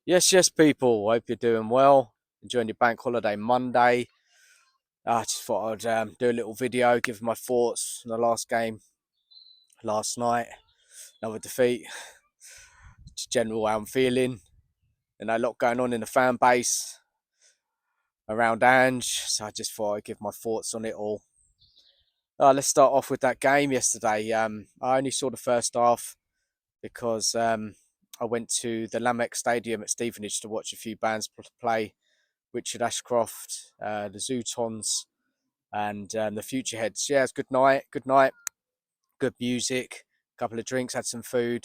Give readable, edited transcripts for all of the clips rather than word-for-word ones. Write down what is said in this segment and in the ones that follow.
Yes, people. Hope you're doing well. Enjoying your bank holiday Monday. I just thought I'd do a little video, give my thoughts on the last game last night. Another defeat. Just general how I'm feeling. And a lot going on in the fan base around Ange. So I just thought I'd give my thoughts on it all. Let's start off with that game yesterday. I only saw the first half because I went to the Lamex Stadium at Stevenage to watch a few bands play. Richard Ashcroft, the Zootons, and the Future Heads. Yeah, it's good night, good music, a couple of drinks, had some food.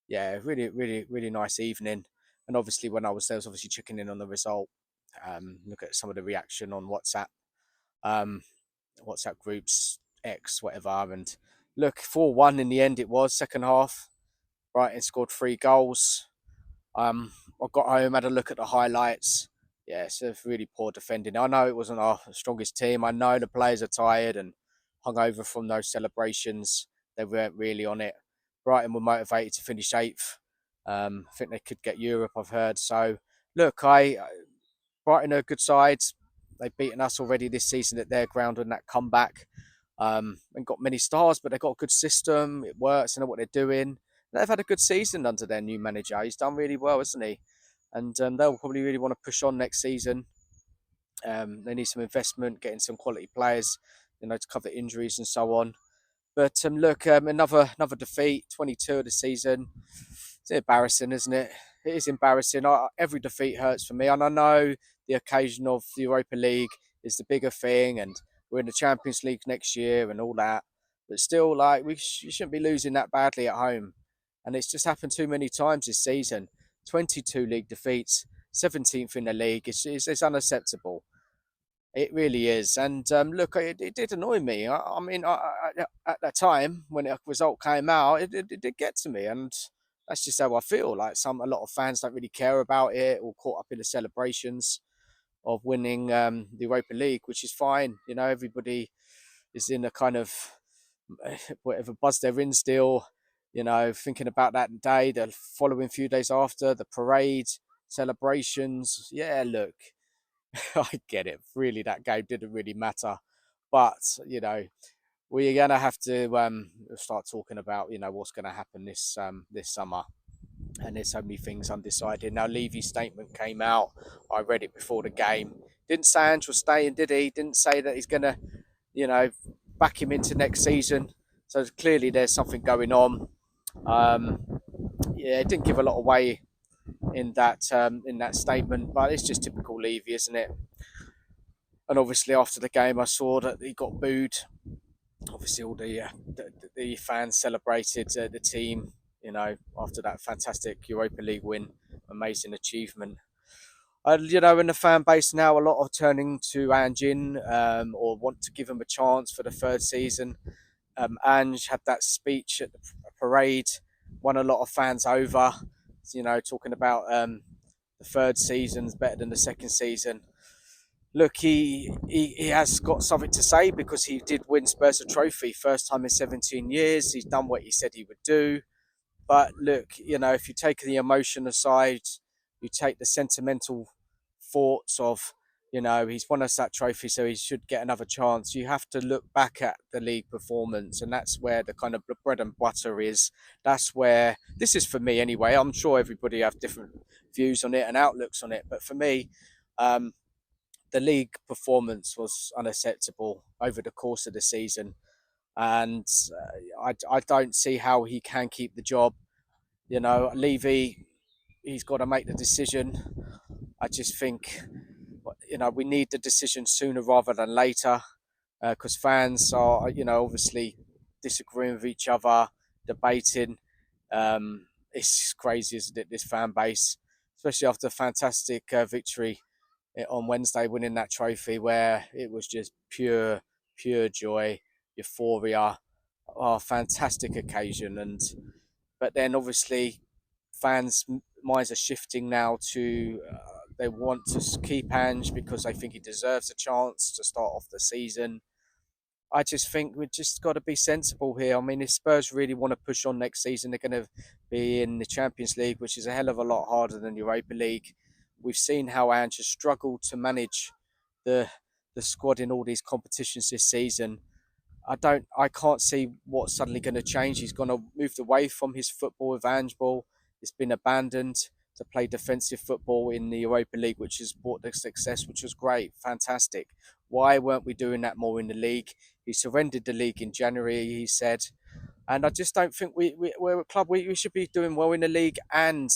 Yeah, really nice evening. And obviously, when I was there, I was obviously checking in on the result. Look at some of the reaction on um, WhatsApp groups, X, whatever. And look, 4-1 in the end, it was, second half. Brighton scored 3 goals. I got home, had a look at the highlights. Yeah, it's a really poor defending. I know it wasn't our strongest team. I know the players are tired and hungover from those celebrations. They weren't really on it. Brighton were motivated to finish eighth. I think they could get Europe, I've heard. So, look, Brighton are a good side. They've beaten us already this season at their ground on that comeback. And got many stars, but they've got a good system. It works. They know what they're doing. They've had a good season under their new manager. He's done really well, hasn't he? And they'll probably really want to push on next season. They need some investment, getting some quality players, to cover injuries and so on. But look, another defeat, 22 of the season. It's embarrassing, isn't it? It is embarrassing. Every defeat hurts for me, and I know the occasion of the Europa League is the bigger thing, and we're in the Champions League next year and all that. But still, like you shouldn't be losing that badly at home, and it's just happened too many times this season. 22 league defeats, 17th in the league. It's unacceptable. It really is. And look, it did annoy me. At that time when the result came out, it did get to me, and that's just how I feel. Like a lot of fans don't really care about it, or caught up in the celebrations of winning the Europa League, which is fine. Everybody is in a kind of whatever buzz they're in still. Thinking about that day, the following few days after the parade celebrations. Yeah, look, I get it. Really, that game didn't really matter. But, we're going to have to start talking about, what's going to happen this summer. And there's so many things undecided. Now, Levy's statement came out. I read it before the game. Didn't say Ange was staying, did he? Didn't say that he's going to, you know, back him into next season. So clearly there's something going on. Um, yeah, it didn't give a lot away in that statement, but it's just typical Levy, isn't it? And obviously after the game, I saw that he got booed. Obviously, all the fans celebrated the team. After that fantastic Europa League win, amazing achievement. In the fan base now, a lot of turning to Ange or want to give him a chance for the third season. Ange had that speech at the parade, won a lot of fans over. Talking about the third season's better than the second season. Look, he has got something to say because he did win Spurs a trophy, first time in 17 years. He's done what he said he would do. But look, if you take the emotion aside, you take the sentimental thoughts of, he's won us that trophy, so he should get another chance. You have to look back at the league performance, and that's where the kind of bread and butter is. That's where, this is for me anyway. I'm sure everybody have different views on it and outlooks on it, but for me, um, the league performance was unacceptable over the course of the season, and I don't see how he can keep the job. Levy, he's got to make the decision. I just think, we need the decision sooner rather than later, because fans are, obviously disagreeing with each other, debating. It's crazy, isn't it? This fan base, especially after a fantastic victory on Wednesday, winning that trophy, where it was just pure joy, euphoria. Oh, fantastic occasion. But then obviously fans' minds are shifting now to they want to keep Ange because they think he deserves a chance to start off the season. I just think we've just got to be sensible here. I mean, if Spurs really want to push on next season, they're going to be in the Champions League, which is a hell of a lot harder than Europa League. We've seen how Ange has struggled to manage the the squad in all these competitions this season. I can't see what's suddenly going to change. He's going to move away from his football with Ange ball. It's been abandoned to play defensive football in the Europa League, which has brought the success, which was great, fantastic. Why weren't we doing that more in the league? He surrendered the league in January, he said. And I just don't think we're a club. We should be doing well in the league and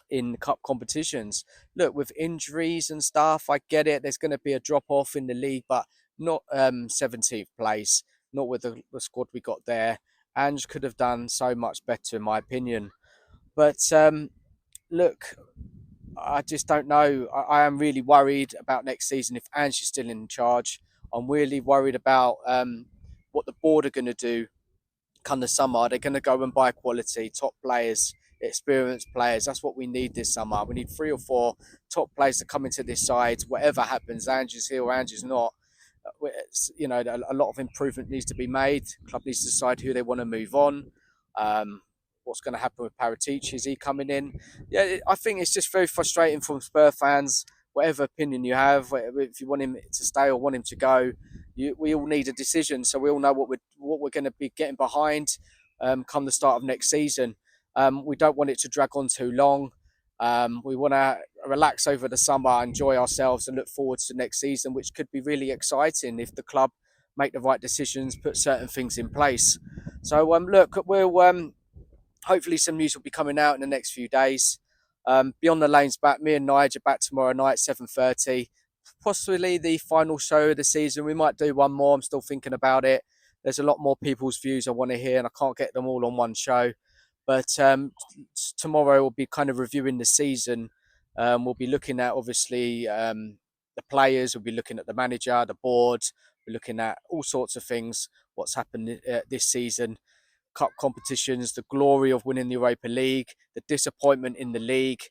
in cup competitions. Look, with injuries and stuff, I get it. There's going to be a drop off in the league, but not 17th place, not with the squad we got there. Ange could have done so much better, in my opinion. But look, I just don't know. I am really worried about next season if Ange is still in charge. I'm really worried about what the board are going to do come the summer. They're going to go and buy quality, top players, experienced players. That's what we need this summer. We need 3 or 4 top players to come into this side. Whatever happens, Ange's here or Ange's not. You know, a lot of improvement needs to be made. The club needs to decide who they want to move on. Um, what's going to happen with Paratici? Is he coming in? Yeah, I think it's just very frustrating from Spurs fans. Whatever opinion you have, if you want him to stay or want him to go, we all need a decision, so we all know what we're going to be getting behind come the start of next season. We don't want it to drag on too long. We want to relax over the summer, enjoy ourselves, and look forward to next season, which could be really exciting if the club make the right decisions, put certain things in place. So look, we'll hopefully some news will be coming out in the next few days. Beyond the Lanes back, me and Nigel back tomorrow night, 7:30. Possibly the final show of the season. We might do one more. I'm still thinking about it. There's a lot more people's views I want to hear, and I can't get them all on one show. But tomorrow we'll be kind of reviewing the season. We'll be looking at obviously the players. We'll be looking at the manager, the board. We're looking at all sorts of things. What's happened this season, cup competitions, the glory of winning the Europa League, the disappointment in the league,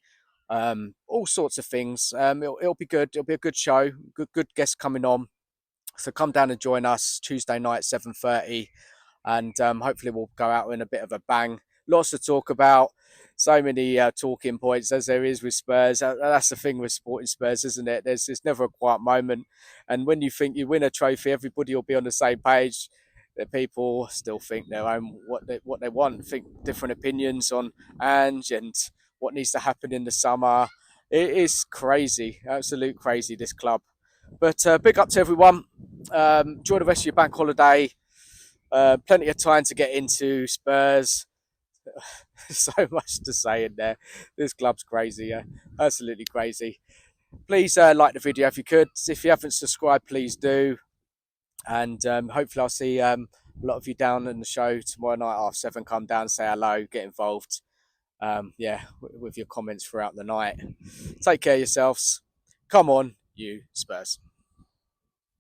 all sorts of things. It'll be good. It'll be a good show. Good guests coming on. So come down and join us Tuesday night, 7:30, and hopefully we'll go out in a bit of a bang. Lots to talk about. So many talking points as there is with Spurs. That's the thing with supporting Spurs, isn't it? There's never a quiet moment. And when you think you win a trophy, everybody will be on the same page. The people still think their own what they want, think different opinions on Ange and what needs to happen in the summer. It is crazy, absolute crazy, this club. But big up to everyone. Enjoy the rest of your bank holiday. Plenty of time to get into Spurs. So much to say in there. This club's crazy, yeah, absolutely crazy. Please like the video if you could. If you haven't subscribed, please do. And hopefully I'll see a lot of you down in the show tomorrow night after 7. Come down, say hello, get involved. Yeah, with your comments throughout the night. Take care of yourselves. Come on, you Spurs.